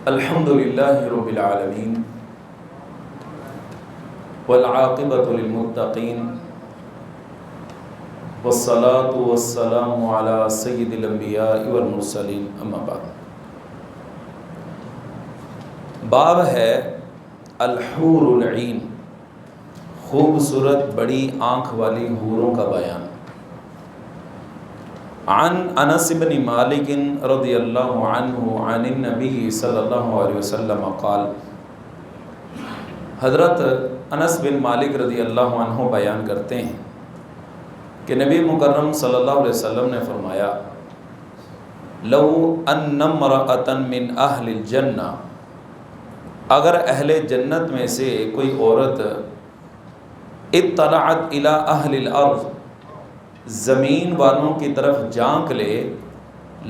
الحمد للہ رب العالمین والعاقبۃ للمتقین والصلاة والسلام علی سید الانبیاء والمرسلین اما بعد۔ باب ہے الحور العین، خوبصورت بڑی آنکھ والی حوروں کا بیان۔ عن انس بن مالک رضی اللہ عنہ عن النبی صلی اللہ علیہ وسلم قال، حضرت انس بن مالک رضی اللہ عنہ بیان کرتے ہیں کہ نبی مکرم صلی اللہ علیہ وسلم نے فرمایا، لو ان امرأۃ من اہل الجنہ، اگر اہل جنت میں سے کوئی عورت اطلعت الی اہل الارض، زمین والوں کی طرف جھانک لے،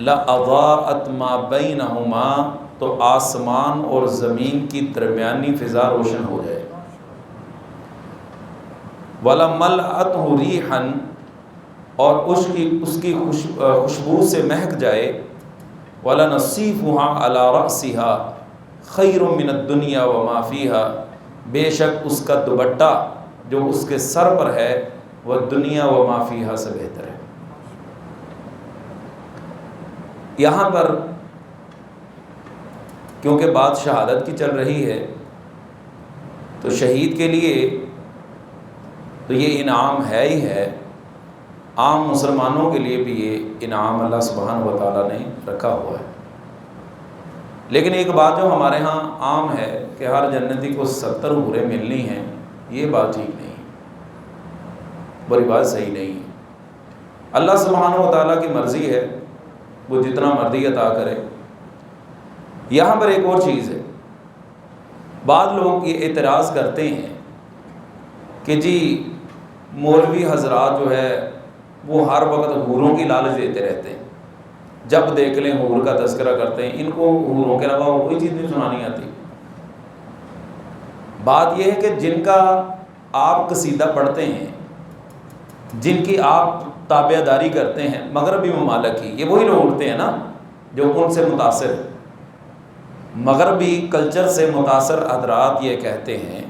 لأضاءت ما بینہما، تو آسمان اور زمین کی درمیانی فضا روشن ہو جائے، وَلَمَلْأَتْهُ رِيحًا، اور اس کی خوشبو سے مہک جائے، وَلَنَصِيفُهَا عَلَى رَأْسِهَا خَيْرٌ مِّنَ الدُّنْيَا وَمَا فِيهَا، بے شک اس کا دوپٹہ جو اس کے سر پر ہے وہ دنیا و ما فیہا سے بہتر ہے۔ یہاں پر کیونکہ بات شہادت کی چل رہی ہے تو شہید کے لیے تو یہ انعام ہے ہی ہے، عام مسلمانوں کے لیے بھی یہ انعام اللہ سبحانہ و تعالیٰ نے رکھا ہوا ہے۔ لیکن ایک بات جو ہمارے ہاں عام ہے کہ ہر جنتی کو 70 حوریں ملنی ہیں، یہ بات ٹھیک نہیں، بڑی بات صحیح نہیں ہے۔ اللہ سبحانہ و تعالیٰ کی مرضی ہے، وہ جتنا مرضی عطا کرے۔ یہاں پر ایک اور چیز ہے، بعض لوگ یہ اعتراض کرتے ہیں کہ جی مولوی حضرات جو ہے وہ ہر وقت حوروں کی لالچ دیتے رہتے ہیں، جب دیکھ لیں حور کا تذکرہ کرتے ہیں، ان کو حوروں کے علاوہ کوئی چیز نہیں سنانی آتی۔ بات یہ ہے کہ جن کا آپ قصیدہ پڑھتے ہیں، جن کی آپ تابع داری کرتے ہیں مغربی ممالک کی، یہ وہی لوگ ہوتے ہیں نا جو ان سے متاثر، مغربی کلچر سے متاثر حضرات یہ کہتے ہیں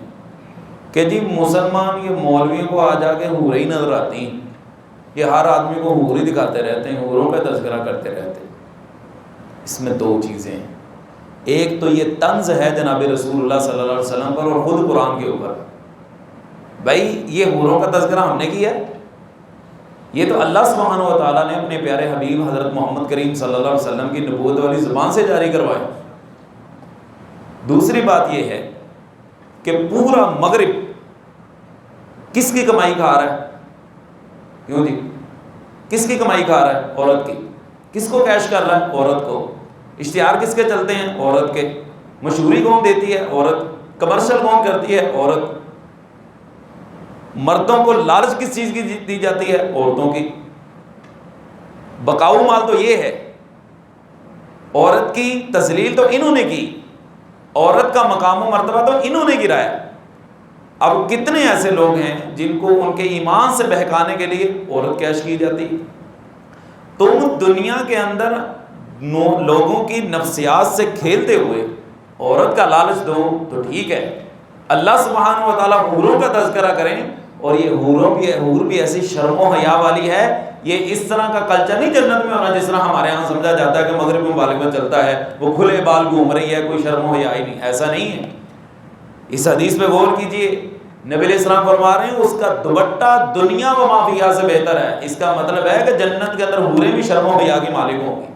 کہ جی مسلمان یہ مولویوں کو آ جا کے حوریں ہی نظر آتی ہیں، یہ ہر آدمی کو حور ہی دکھاتے رہتے ہیں، حوروں کا تذکرہ کرتے رہتے ہیں۔ اس میں دو چیزیں ہیں، ایک تو یہ طنز ہے جناب رسول اللہ صلی اللہ علیہ وسلم پر اور خود قرآن کے اوپر، بھائی یہ حوروں کا تذکرہ ہم نے کیا ہے، یہ تو اللہ سبحانہ و تعالیٰ نے اپنے پیارے حبیب حضرت محمد کریم صلی اللہ علیہ وسلم کی نبوت والی زبان سے جاری کروایا۔ دوسری بات یہ ہے کہ پورا مغرب کس کی کمائی کھا رہا ہے؟ کیوں جی کس کی کمائی کھا رہا ہے؟ عورت کی۔ کس کو کیش کر رہا ہے؟ عورت کو۔ اشتہار کس کے چلتے ہیں؟ عورت کے۔ مشہوری کون دیتی ہے؟ عورت۔ کمرشل کون کرتی ہے؟ عورت۔ مردوں کو لالچ کس چیز کی دی جاتی ہے؟ عورتوں کی۔ بقاؤ مال تو یہ ہے، عورت کی تذلیل تو انہوں نے کی، عورت کا مقام و مرتبہ تو انہوں نے گرایا۔ اب کتنے ایسے لوگ ہیں جن کو ان کے ایمان سے بہکانے کے لیے عورت کیش کی جاتی۔ تم دنیا کے اندر لوگوں کی نفسیات سے کھیلتے ہوئے عورت کا لالچ دو تو ٹھیک ہے، اللہ سبحانہ و تعالیٰ حوروں کا تذکرہ کریں، اور یہ حور بھی ایسی شرم و حیا والی ہے، یہ اس طرح کا کلچر نہیں جنت میں ہونا جس طرح ہمارے ہاں سمجھا جاتا ہے کہ مغربی ممالک میں چلتا ہے، وہ کھلے بال گھوم رہی ہے، کوئی شرم و حیا ہی نہیں، ایسا نہیں ہے۔ اس حدیث پہ غور کیجئے، نبی علیہ السلام فرما رہے ہیں اس کا دوپٹہ دنیا و ما فیہا سے بہتر ہے۔ اس کا مطلب ہے کہ جنت کے اندر حوریں بھی شرم و حیا کی مالک ہوں گی۔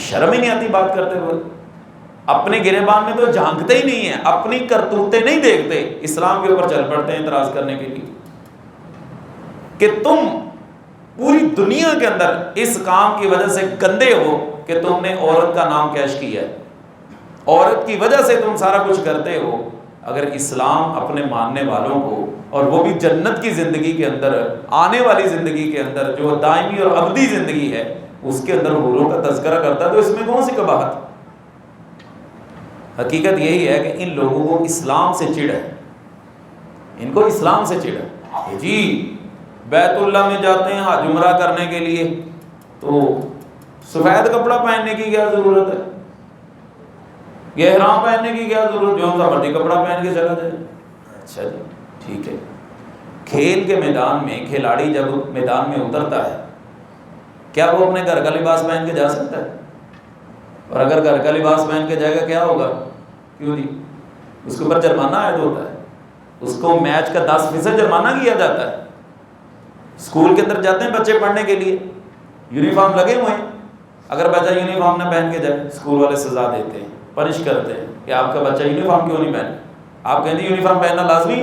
شرم ہی نہیں آتی بات کرتے ہوئے، اپنے گریبان میں تو جھانکتے ہی نہیں ہیں، اپنی کرتوتیں نہیں دیکھتے، اسلام کے اوپر چل پڑتے ہیں اعتراض کرنے کے لیے کہ تم پوری دنیا کے اندر اس کام کی وجہ سے گندے ہو کہ تم نے عورت کا نام کیش کیا ہے، عورت کی وجہ سے تم سارا کچھ کرتے ہو۔ اگر اسلام اپنے ماننے والوں کو، اور وہ بھی جنت کی زندگی کے اندر، آنے والی زندگی کے اندر جو دائمی اور ابدی زندگی ہے، اس کے اندر حوروں کا تذکرہ کرتا ہے تو اس میں کون سی قباحت؟ حقیقت یہی ہے کہ ان لوگوں کو اسلام سے چڑ ہے، ان کو اسلام سے چڑ ہے۔ جی بیت اللہ میں جاتے ہیں حج عمرہ کرنے کے لیے تو سفید کپڑا پہننے کی کیا ضرورت ہے؟ یہ احرام پہننے کی کیا ضرورت، جو سا مرضی کپڑا پہن کے چلا جائے۔ اچھا جی ٹھیک ہے، کھیل کے میدان میں کھلاڑی جب میدان میں اترتا ہے کیا وہ اپنے گھر کا لباس پہن کے جا سکتا ہے؟ اور اگر گھر کا لباس پہن کے جائے گا کیا ہوگا؟ کیوں جی؟ اس کے اوپر جرمانہ عائد ہوتا ہے، اس کو میچ کا 10% جرمانہ کیا جاتا ہے۔ اسکول کے اندر جاتے ہیں بچے پڑھنے کے لیے، یونیفارم لگے ہوئے ہیں، اگر بچہ یونیفارم نہ پہن کے جائے اسکول والے سزا دیتے ہیں، پنش کرتے ہیں کہ آپ کا بچہ یونیفارم کیوں نہیں پہنے۔ آپ کہتے ہیں یونیفارم پہننا لازمی؟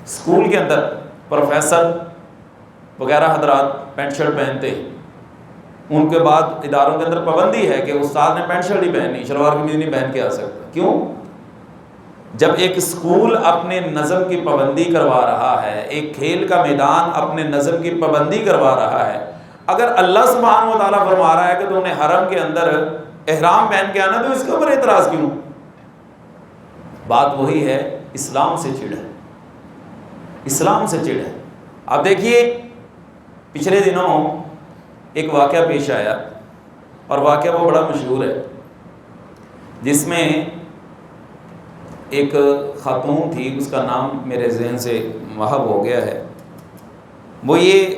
اسکول کے اندر پروفیسر وغیرہ حضرات پینٹ شرٹ پہنتے ہیں، ان کے بعد اداروں کے اندر پابندی ہے کہ استاد نے پینٹ شرٹ ہی پہننی، شلوار قمیض نہیں پہن کے آ سکتا۔ کیوں؟ جب ایک اسکول اپنے نظم کی پابندی کروا رہا ہے، ایک کھیل کا میدان اپنے نظم کی پابندی کروا رہا ہے، اگر اللہ سبحانہ و تعالیٰ فرما رہا ہے کہ تم نے حرم کے اندر احرام پہن کے آنا، تو اس کے اوپر اعتراض کیوں؟ بات وہی ہے، اسلام سے چڑ ہے، اسلام سے چڑ ہے۔ آپ دیکھیے پچھلے دنوں ایک واقعہ پیش آیا، اور واقعہ وہ بڑا مشہور ہے، جس میں ایک خاتون تھی، اس کا نام میرے ذہن سے محو ہو گیا ہے۔ وہ یہ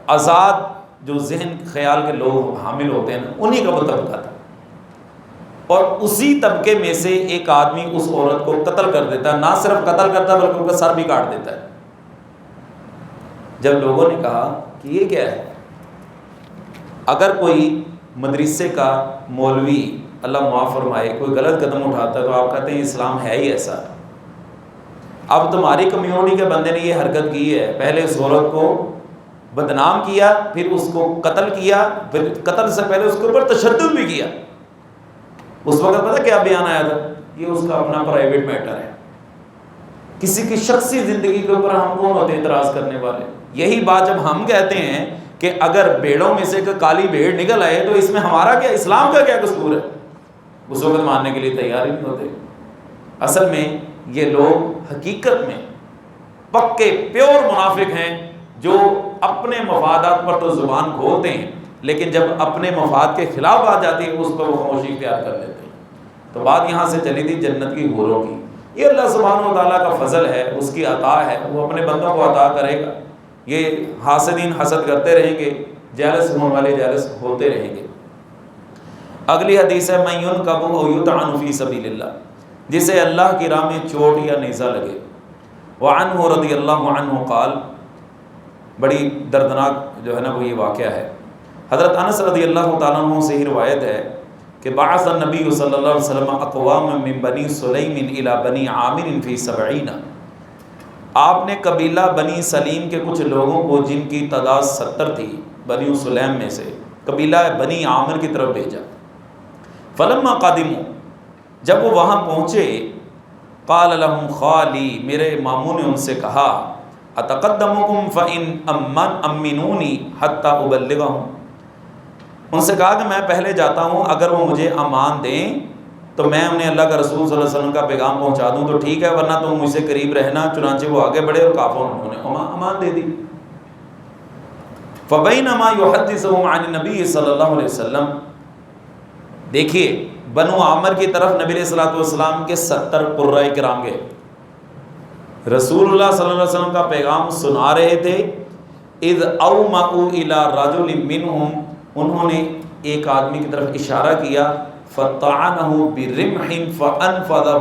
آزاد جو ذہن خیال کے لوگ حامل ہوتے ہیں نا، انہی کا وہ طبقہ تھا، اور اسی طبقے میں سے ایک آدمی اس عورت کو قتل کر دیتا ہے، نہ صرف قتل کرتا ہے بلکہ ان کا سر بھی کاٹ دیتا ہے۔ جب لوگوں نے کہا کہ یہ کیا ہے، اگر کوئی مدرسے کا مولوی اللہ معاف فرمائے کوئی غلط قدم اٹھاتا ہے تو آپ کہتے ہیں اسلام ہے ہی ایسا۔ اب تمہاری کمیونٹی کے بندے نے یہ حرکت کی ہے، پہلے اس عورت کو بدنام کیا، پھر اس کو قتل کیا، پھر قتل سے پہلے اس کے اوپر تشدد بھی کیا۔ اس وقت پتہ کیا بیان آیا تھا؟ یہ اس کا اپنا پرائیویٹ میٹر ہے، کسی کی شخصی زندگی کے اوپر ہم کون ہوتے اعتراض کرنے والے؟ یہی بات جب ہم کہتے ہیں کہ اگر بھیڑوں میں سے کوئی کالی بھیڑ نکل آئے تو اس میں ہمارا کیا، اسلام کا کیا قصور ہے، اس وقت ماننے کے لیے تیار ہی نہیں ہوتے۔ اصل میں یہ لوگ حقیقت میں پکے پیور منافق ہیں، جو اپنے مفادات پر تو زبان کھولتے ہیں، لیکن جب اپنے مفاد کے خلاف بات جاتی ہے اس پر وہ خاموشی اختیار کر لیتے ہیں۔ تو بات یہاں سے چلی تھی جنت کی حوروں کی۔ یہ اللہ سبحانہ و تعالیٰ کا فضل ہے، اس کی عطا ہے، وہ اپنے بندوں کو عطا کرے گا۔ یہ حاسدین حسد کرتے رہیں گے، جیلس ہونے والے جیلس ہوتے رہیں گے۔ اگلی حدیث ہے من ينکب او یطعن فی سبیل اللہ، جسے اللہ کی راہ میں چوٹ یا نیزہ لگے۔ وعنہ رضی اللہ عنہ قال، بڑی دردناک جو ہے نا وہ یہ واقعہ ہے۔ حضرت انس رضی اللہ تعالیٰ عنہ سے ہی روایت ہے کہ بعث النبی صلی اللہ علیہ وسلم اقوام من بنی سلیم الی بنی عامر فی 70۔ آپ نے قبیلہ بنی سلیم کے کچھ لوگوں کو جن کی تعداد 70 تھی، بنی سلیم میں سے قبیلہ بنی عامر کی طرف بھیجا۔ فلما قادموا، جب وہ وہاں پہنچے، قال لهم خالی، میرے ماموں نے ان سے کہا، اتقدمکم فإن امنونی حتی ابلغهم، ان سے کہا کہ میں پہلے جاتا ہوں، اگر وہ مجھے امان دیں تو میں انہیں اللہ کا رسول صلی اللہ علیہ وسلم کا پیغام پہنچا دوں تو ٹھیک ہے، ورنہ تم مجھ سے قریب رہنا۔ چنانچہ وہ آگے بڑھے اور کافروں نے انہیں امان دے دی۔ فبینما یحدثهم عن النبی صلی اللہ علیہ وسلم، دیکھیے بنو عامر کی طرف نبی علیہ الصلوۃ والسلام کے 70 قرۂ کرام گئے، رسول اللہ صلی اللہ علیہ وسلم کا پیغام سنا رہے تھے۔ اذ اومئوا الی رجل منهم، انہوں نے ایک آدمی کی طرف اشارہ کیا، فطعنہ برمح فانفذہ،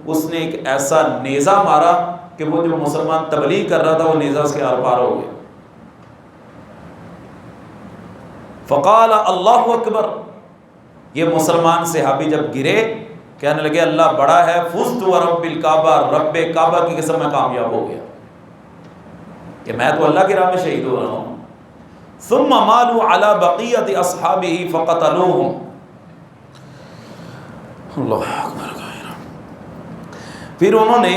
اس نے ایک ایسا نیزہ مارا کہ وہ جو مسلمان تبلیغ کر رہا تھا وہ نیزہ اس کے آر پار ہو گیا۔ فقال اللہ اکبر، یہ مسلمان صحابی جب گرے کہنے لگے اللہ بڑا ہے، فزت ورب الکعبہ، رب کعبہ کی قسم میں کامیاب ہو گیا کہ میں تو اللہ کی راہ میں شہید ہو رہا ہوں۔ ثم مالوا علی بقیۃ اصحابہ فقتلوہم، اللہ اکبر، پھر انہوں نے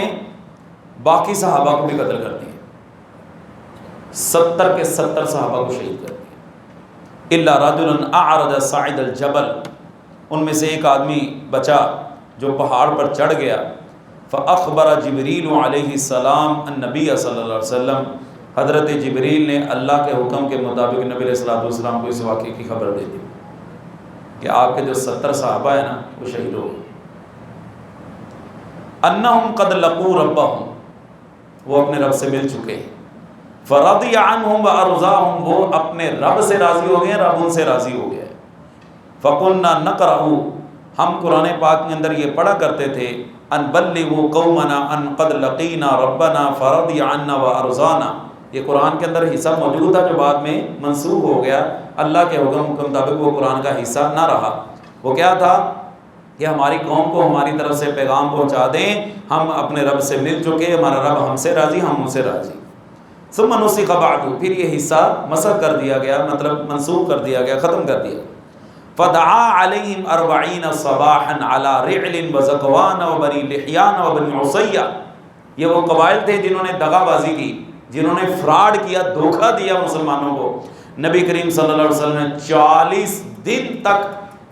باقی صحابہ کو بھی قتل کر دیا، 70 کے 70 صحابہ کو شہید کر دیا۔ الا رجلا اعرج صاعد الجبل، ان میں سے ایک آدمی بچا جو پہاڑ پر چڑھ گیا۔ فاخبر جبریل علیہ السلام النبی صلی اللہ علیہ وسلم، حضرت جبریل نے اللہ کے حکم کے مطابق نبی علیہ الصلوۃ والسلام کو اس واقعے کی خبر دے دی۔ کہ آپ کے جو 70 صحابہ ہیں نا وہ شہید ہو گئے. انہم قد لقوا ربہم، وہ اپنے رب سے مل چکے ہیں. فرضی عنہم وارضاہم، وہ اپنے رب سے راضی ہو گئے، رب ان سے راضی ہو گیا. فقلنا نقرأ، ہم قرآن پاک کے اندر یہ پڑھا کرتے تھے ان بلغوا قومنا ان قد لقینا ربنا فرضی عنا وارضانا. یہ قرآن کے اندر حصہ موجود تھا جو بعد میں منسوخ ہو گیا، اللہ کے حکم کے مطابق وہ قرآن کا حصہ نہ رہا. وہ کیا تھا کہ ہماری قوم کو ہماری طرف سے پیغام پہنچا دیں، ہم اپنے رب سے مل چکے، ہمارا رب ہم سے راضی، ہم ان سے راضی. ثم نسخ بعد، پھر یہ حصہ مسخ کر دیا گیا، مطلب منسوخ کر دیا گیا، ختم کر دیا. فدعا علیہم 40 صباحا علی رعل وزکوان وبنی لحیان وبنی عصیہ. یہ وہ قبائل تھے جنہوں نے دغا بازی کی، جنہوں نے فراڈ کیا، دھوکہ دیا مسلمانوں کو. نبی کریم صلی اللہ علیہ وسلم نے 40 دن تک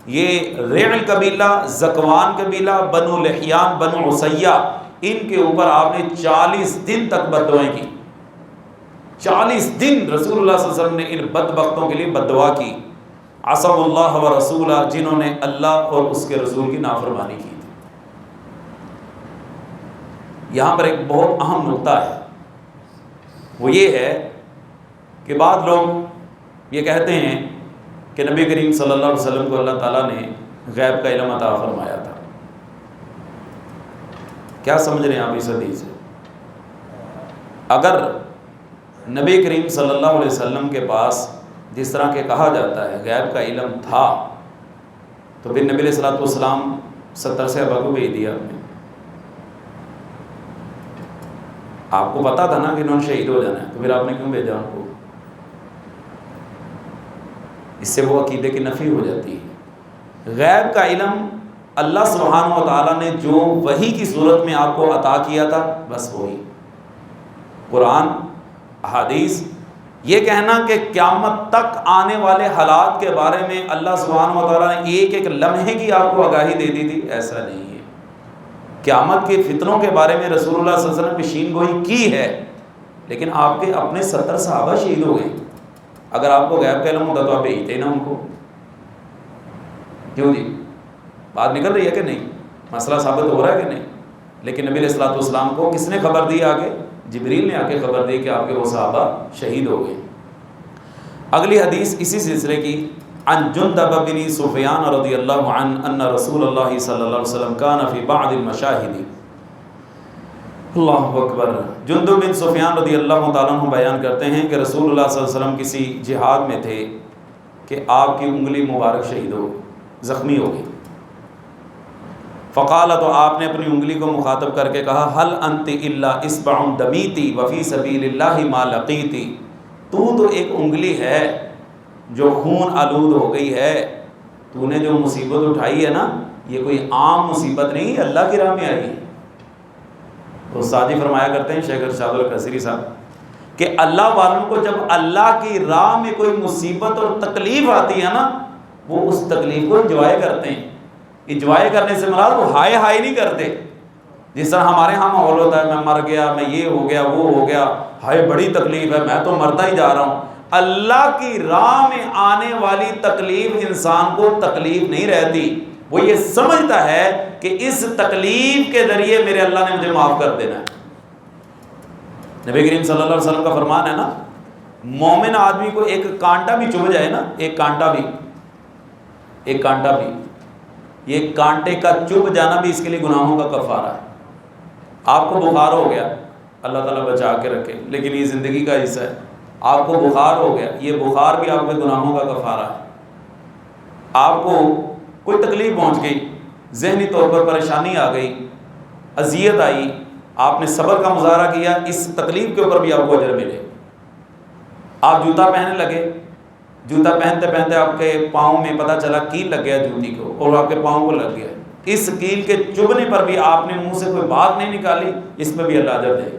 یہ رعل قبیلہ، زکوان قبیلہ، بنو لحیان، بنو عصیہ، ان کے اوپر آپ نے 40 دن تک بد دعائیں کی. 40 دن رسول اللہ صلی اللہ علیہ وسلم نے ان بدبختوں کے لیے بد دعا کی. عصوا اللہ و رسولہ، جنہوں نے اللہ اور اس کے رسول کی نافرمانی کی تھی. یہاں پر ایک بہت اہم نقطہ ہے، وہ یہ ہے کہ بعض لوگ یہ کہتے ہیں کہ نبی کریم صلی اللہ علیہ وسلم کو اللہ تعالیٰ نے غیب کا علم عطا فرمایا تھا. کیا سمجھ رہے ہیں آپ اس حدیث سے؟ اگر نبی کریم صلی اللہ علیہ وسلم کے پاس جس طرح کہ کہا جاتا ہے غیب کا علم تھا، تو پھر نبی علیہ الصلوۃ والسلام 70 صحابہ کو بھیج دیا. آپ کو پتا تھا نا کہ انہوں نے شہید ہو جانا ہے، تو پھر آپ نے کیوں بھیجا ان کو؟ اس سے وہ عقیدے کی نفی ہو جاتی ہے. غیب کا علم اللہ سبحانہ و تعالیٰ نے جو وحی کی صورت میں آپ کو عطا کیا تھا، بس وہی قرآن، احادیث. یہ کہنا کہ قیامت تک آنے والے حالات کے بارے میں اللہ سبحانہ و تعالیٰ نے ایک ایک لمحے کی آپ کو آگاہی دے دی تھی، ایسا نہیں ہے. قیامت کے فتنوں کے بارے میں رسول اللہ صلی اللہ علیہ وسلم نے پیشین گوئی کی ہے، لیکن آپ کے اپنے 70 صحابہ شہید ہو گئے. اگر آپ کو غیب کا علم ہوتا تو آپ بھیجتے نا ان کو. کیوں جی؟ بات نکل رہی ہے کہ نہیں؟ مسئلہ ثابت ہو رہا ہے کہ نہیں؟ لیکن نبی علیہ الصلوۃ والسلام کو کس نے خبر دی؟ آگے جبریل نے آ کے خبر دی کہ آپ کے وہ صحابہ شہید ہو گئے. اگلی حدیث اسی سلسلے کی، عن جندب بن سفیان رضی اللہ عنہ ان رسول اللہ صلی اللہ علیہ وسلم کان فی بعض المشاہد. اللہ اکبر. جندب بن سفیان رضی اللہ تعالیٰ عنہ بیان کرتے ہیں کہ رسول اللہ صلی اللہ علیہ وسلم کسی جہاد میں تھے کہ آپ کی انگلی مبارک شہید ہو، زخمی ہو گئی. فقال، تو آپ نے اپنی انگلی کو مخاطب کر کے کہا، هل انت الا اصبع دمیتی وفی سبیل اللہ ما لقیتی. تو ایک انگلی ہے جو خون آلود ہو گئی ہے. تو نے جو مصیبت اٹھائی ہے نا، یہ کوئی عام مصیبت نہیں، اللہ کی راہ میں آئی. تو ساتھی فرمایا کرتے ہیں شیخ ارشاد القصری صاحب کہ اللہ والوں کو جب اللہ کی راہ میں کوئی مصیبت اور تکلیف آتی ہے نا، وہ اس تکلیف کو انجوائے کرتے ہیں. انجوائے کرنے سے مراد وہ ہائے ہائے نہیں کرتے. جس طرح ہمارے ہاں ماحول ہوتا ہے، میں مر گیا، میں یہ ہو گیا، وہ ہو گیا، ہائے بڑی تکلیف ہے، میں تو مرتا ہی جا رہا ہوں. اللہ کی راہ میں آنے والی تکلیف انسان کو تکلیف نہیں رہتی. وہ یہ سمجھتا ہے کہ اس تکلیف کے ذریعے میرے اللہ نے مجھے معاف کر دینا ہے. نبی کریم صلی اللہ علیہ وسلم کا فرمان ہے نا، مومن آدمی کو ایک کانٹا بھی چبھ جائے نا، ایک کانٹا بھی، یہ کانٹے کا چبھ جانا بھی اس کے لیے گناہوں کا کفارہ ہے. آپ کو بخار ہو گیا، اللہ تعالیٰ بچا کے رکھے، لیکن یہ زندگی کا حصہ ہے. آپ کو بخار ہو گیا، یہ بخار بھی آپ کے گناہوں کا کفارہ ہے. آپ کو کوئی تکلیف پہنچ گئی، ذہنی طور پر پریشانی آ گئی، اذیت آئی، آپ نے صبر کا مظاہرہ کیا، اس تکلیف کے اوپر بھی آپ کو اجر ملے. آپ جوتا پہننے لگے، جوتا پہنتے پہنتے آپ کے پاؤں میں پتہ چلا کیل لگ گیا جوتی کو، اور آپ کے پاؤں کو لگ گیا، اس کیل کے چبھنے پر بھی آپ نے منہ سے کوئی بات نہیں نکالی، اس میں بھی اللہ اجر دے.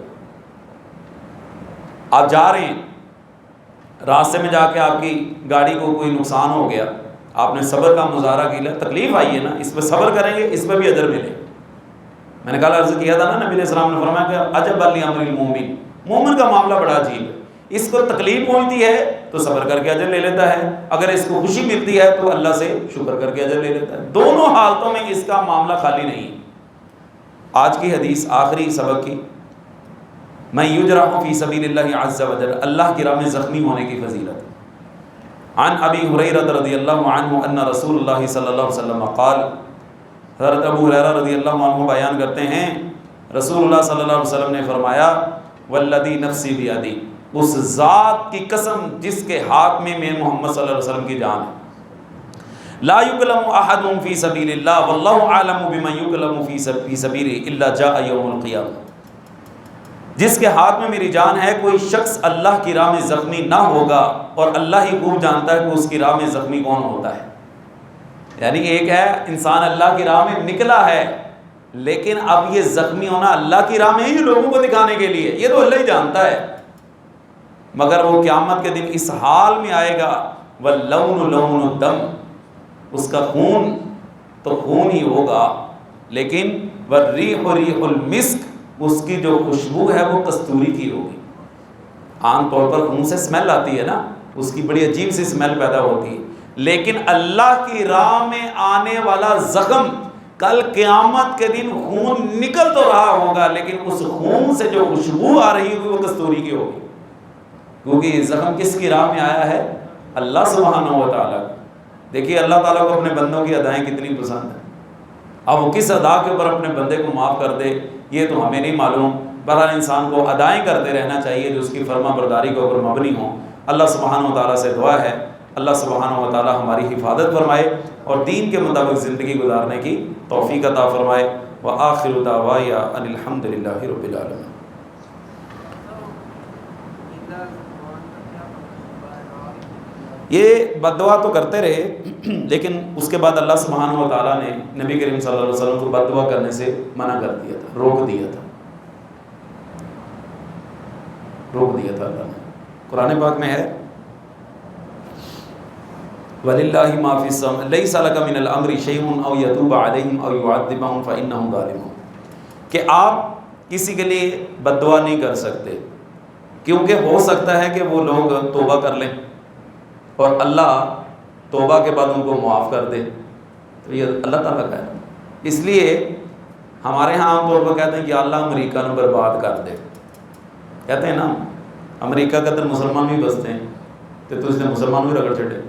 آپ جا رہے ہیں، راستے میں جا کے آپ کی گاڑی کو کوئی نقصان ہو گیا، آپ نے صبر کا مظاہرہ کیا، تکلیف آئی ہے نا، اس پہ صبر کریں گے، اس پہ بھی اجر ملے. میں نے کل عرض کیا تھا نا، نبی علیہ السلام نے فرمایا کہ عجب علی امر المومن، مومن کا معاملہ بڑا عجیب ہے. اس کو تکلیف پہنچتی ہے تو صبر کر کے اجر لے لیتا ہے، اگر اس کو خوشی ملتی ہے تو اللہ سے شکر کر کے اجر لے لیتا ہے۔ دونوں حالتوں میں اس کا معاملہ خالی نہیں۔ آج کی حدیث آخری سبق کی، میں یجرح فی سبیل اللہ عز وجل، اللہ کی راہ میں زخمی ہونے کی فضیلت۔ عن ابی ہریرہ رضی اللہ عنہ ان رسول اللہ صلی اللہ علیہ وسلم قال، حضرت ابو ہریرہ رضی اللہ عنہ بیان کرتے ہیں رسول اللہ صلی اللہ علیہ وسلم نے فرمایا، والذی نفسی بیدی، اس ذات کی قسم جس کے ہاتھ میں محمد صلی اللہ علیہ وسلم کی جان ہے، لا یکلم احد فی سبیل اللہ واللہ اعلم بمن یکلم فی سبیلہ الا جاء یوم القیامہ، جس کے ہاتھ میں میری جان ہے، کوئی شخص اللہ کی راہ میں زخمی نہ ہوگا اور اللہ ہی خوب جانتا ہے کہ اس کی راہ میں زخمی کون ہوتا ہے۔ یعنی ایک ہے انسان اللہ کی راہ میں نکلا ہے، لیکن اب یہ زخمی ہونا اللہ کی راہ میں ہی لوگوں کو دکھانے کے لیے، یہ تو اللہ ہی جانتا ہے، مگر وہ قیامت کے دن اس حال میں آئے گا، واللون لون الدم، اس کا خون تو خون ہی ہوگا، لیکن والریح ریح المسک، اس کی جو خوشبو ہے وہ کستوری کی ہوگی۔ عام طور پر خون سے اسمیل آتی ہے نا، اس کی بڑی عجیب سی اسمیل پیدا ہوتی ہے، لیکن اللہ کی راہ میں آنے والا زخم کل قیامت کے دن خون نکل تو رہا ہوگا، لیکن اس خون سے جو خوشبو آ رہی ہوگی وہ کستوری کی ہوگی، کیونکہ یہ زخم کس کی راہ میں آیا ہے؟ اللہ سبحانہ و تعالیٰ۔ دیکھیے اللہ تعالیٰ کو اپنے بندوں کی ادائیں کتنی پسند ہیں، اب وہ کس ادا کے اوپر اپنے بندے کو معاف کر دے یہ تو ہمیں نہیں معلوم، بہرحال انسان کو ادائیں کرتے رہنا چاہیے جو اس کی فرما برداری کے اوپر مبنی ہوں۔ اللہ سبحانہ و تعالیٰ سے دعا ہے اللہ سبحانہ و تعالیٰ ہماری حفاظت فرمائے اور دین کے مطابق زندگی گزارنے کی توفیق عطا فرمائے۔ وآخر دعوایا ان الحمد للہ رب العالمین۔ یہ بد دعا تو کرتے رہے، لیکن اس کے بعد اللہ سبحانہ و تعالیٰ نے نبی کریم صلی اللہ علیہ وسلم کو بد دعا کرنے سے منع کر دیا تھا، روک دیا تھا اللہ نے۔ قرآن پاک میں ہے وَلِلَّهِ مَا فِي السَّمَاءِ لَيْسَ لَكَ مِنَ الْأَمْرِ شَيْءٌ أَوْ يَتُوبَ عَلَيْهِمْ أَوْ يُعَذِّبَهُمْ فَإِنَّهُمْ ظَالِمُونَ، کہ آپ کسی کے لیے بد دعا نہیں کر سکتے، کیونکہ ہو سکتا ہے کہ وہ لوگ توبہ کر لیں اور اللہ توبہ کے بعد ان کو معاف کر دے، تو یہ اللہ تعالیٰ کا ہے۔ اس لیے ہمارے ہاں عام طور پر کہتے ہیں کہ اللہ امریکہ نے برباد کر دے، کہتے ہیں نا امریکہ کے اندر مسلمان بھی بستے ہیں تو اس نے مسلمان بھی رگڑ چھڑے،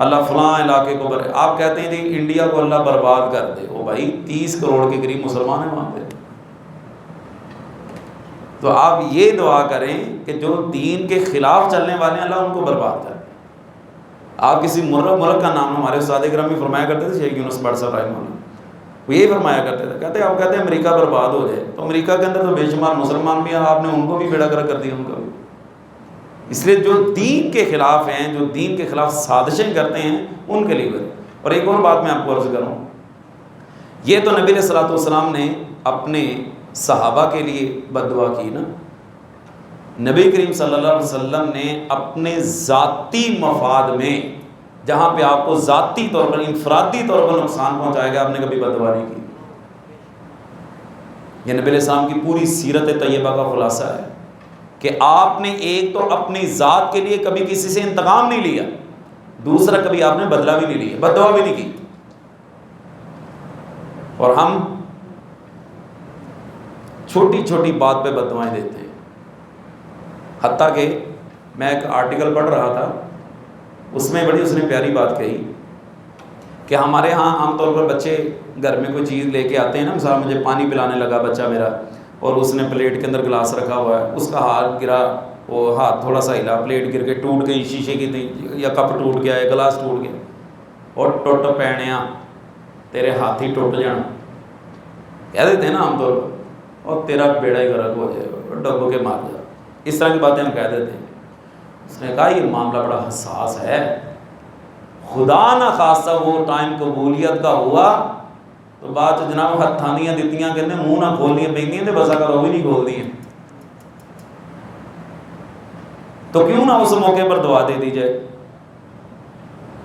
اللہ فلاں علاقے کو آپ کہتے ہیں کہ انڈیا کو اللہ برباد کر دے، وہ بھائی 30 کروڑ کے قریب مسلمان ہیں وہاں پہ، تو آپ یہ دعا کریں کہ جو دین کے خلاف چلنے والے ہیں اللہ ان کو برباد کر دے۔ آپ کسی ملک کا نام، ہمارے استاد اکرم بھی فرمایا کرتے تھے، شیخ یونس بٹ صاحب رحمہ اللہ، وہ یہی فرمایا کرتے تھے، کہتے آپ کہتے ہیں امریکہ برباد ہو جائے، تو امریکہ کے اندر تو بے شمار مسلمان بھی ہیں، آپ نے ان کو بھی بیڑا گرک کر دیا ان کا بھی۔ اس لیے جو دین کے خلاف ہیں، جو دین کے خلاف سازشیں کرتے ہیں ان کے لیے۔ اور ایک اور بات میں آپ کو عرض کروں، یہ تو نبی علیہ الصلوۃ والسلام نے اپنے صحابہ کے لیے بد دعا کی نا، نبی کریم صلی اللہ علیہ وسلم نے اپنے ذاتی مفاد میں جہاں پہ آپ کو ذاتی طور پر انفرادی طور پر نقصان پہنچائے گا، آپ نے کبھی بد دعا نہیں کی۔ یہ نبی علیہ السلام کی پوری سیرت طیبہ کا خلاصہ ہے کہ آپ نے ایک تو اپنی ذات کے لیے کبھی کسی سے انتقام نہیں لیا، دوسرا کبھی آپ نے بدلہ بھی نہیں لیا، بد دعا بھی نہیں کی۔ اور ہم چھوٹی چھوٹی بات پہ بد دعائیں دیتے ہیں، حتیٰ کہ میں ایک آرٹیکل پڑھ رہا تھا، اس میں بڑی اس نے پیاری بات کہی کہ ہمارے ہاں عام طور پر بچے گھر میں کوئی چیز لے کے آتے ہیں نا، مثلا مجھے پانی پلانے لگا بچہ میرا اور اس نے پلیٹ کے اندر گلاس رکھا ہوا ہے، اس کا ہاتھ گرا، وہ ہاتھ تھوڑا سا ہلا، پلیٹ گر کے ٹوٹ گئی، شیشے کی تھی یا کپ ٹوٹ گیا یا گلاس ٹوٹ گیا، اور ٹوٹ پینیا تیرے ہاتھ ہی ٹوٹ جانا کہہ دیتے ہیں نا عام طور پر، اور تیرا بیڑا ہی غرق ہو جائے گا، ڈبو کے مار جائے، اس طرح کی باتیں ہم کہہ دیتے ہیں۔ اس نے کہا یہ معاملہ بڑا حساس ہے، خدا نہ خاصہ وہ ٹائم قبولیت کا ہوا تو بعد جناب ہتھانیاں دیتیاں کہنے منہ نہ کھولنیاں پہنیاں تو بسا کر وہ بھی نہیں کھول دی ہیں، تو کیوں نہ اس موقع پر دعا دے دی جائے،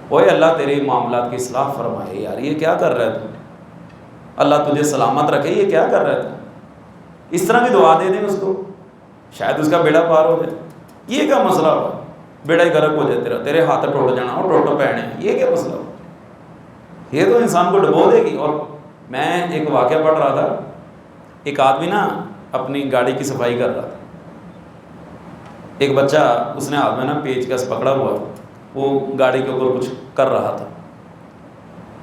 اوے اللہ تیرے معاملات کی اصلاح فرمائے، یار یہ کیا کر رہا ہے تو، اللہ تجھے سلامت رکھے، یہ کیا کر رہا ہے تو، اس طرح کی دعا دے دیں اس کو، شاید اس کا بیڑا پار ہو جائے۔ یہ کیا مسئلہ ہوا، بیڑا ہی غرق ہو جائے تیرے ہاتھ ٹوٹ جانا اور ٹوٹ پینے، یہ کیا مسئلہ ہو؟ یہ تو انسان کو ڈبو دے گی۔ اور میں ایک واقعہ پڑھ رہا تھا، ایک آدمی نا اپنی گاڑی کی صفائی کر رہا تھا، ایک بچہ اس نے ہاتھ میں نا پیچ کس پکڑا ہوا، وہ گاڑی کے اوپر کچھ کر رہا تھا۔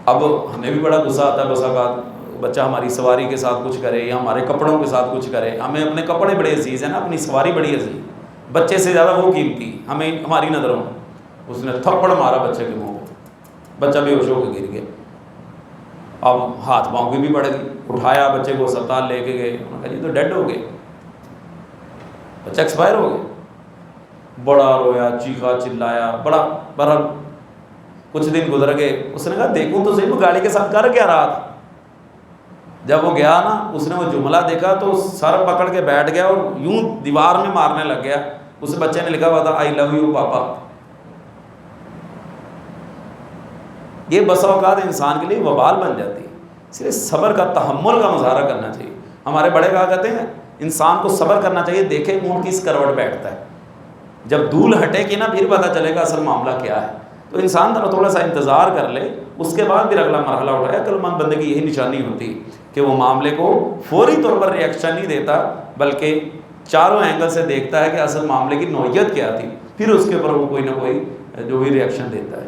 اب ہمیں بھی بڑا غصہ آتا ہے بس اوقات بچہ ہماری سواری کے ساتھ کچھ کرے یا ہمارے کپڑوں کے ساتھ کچھ کرے، ہمیں اپنے کپڑے بڑے عزیز ہیں نا، اپنی سواری بڑی عزیز، بچے سے زیادہ وہ قیمتی ہمیں ہماری نظروں میں۔ اس نے تھپڑ مارا بچے کے منہ پہ، بچہ بے ہوش ہو کے گر گیا۔ اب ہاتھ پاؤں کی بھی پڑ گئی، اٹھایا بچے کو ہسپتال لے کے گئے، انہوں نے کہا جی تو ڈیڈ ہو گئے، بچہ ایکسپائر ہو گیا۔ بڑا رویا، چیخا چلایا، بڑا بہرحال کچھ دن گزر گئے۔ اس نے کہا دیکھوں تو صحیح وہ گاڑی کے ساتھ کر کیا رہا تھا۔ جب وہ گیا نا، اس نے وہ جملہ دیکھا تو سر پکڑ کے بیٹھ گیا اور یوں دیوار میں مارنے لگ گیا۔ اس بچے نے لکھا ہوا تھا آئی لو یو پاپا۔ یہ بسا اوقات انسان کے لیے وبال بن جاتی ہے، اس لیے صبر کا، تحمل کا مظاہرہ کرنا چاہیے۔ ہمارے بڑے کہا کہتے ہیں انسان کو صبر کرنا چاہیے، دیکھے اونٹ کس کروٹ بیٹھتا ہے، جب دھول ہٹے گی نا پھر پتہ چلے گا اصل معاملہ کیا ہے۔ تو انسان تھوڑا سا انتظار کر لے، اس کے بعد پھر اگلا مرحلہ اٹھائے۔ عقل مند بندے کی یہی نشانی ہوتی کہ وہ معاملے کو فوری طور پر ریئیکشن نہیں دیتا، بلکہ چاروں اینگل سے دیکھتا ہے کہ اصل معاملے کی نوعیت کیا تھی، پھر اس کے اوپر وہ کوئی نہ کوئی جو بھی ریئیکشن دیتا ہے۔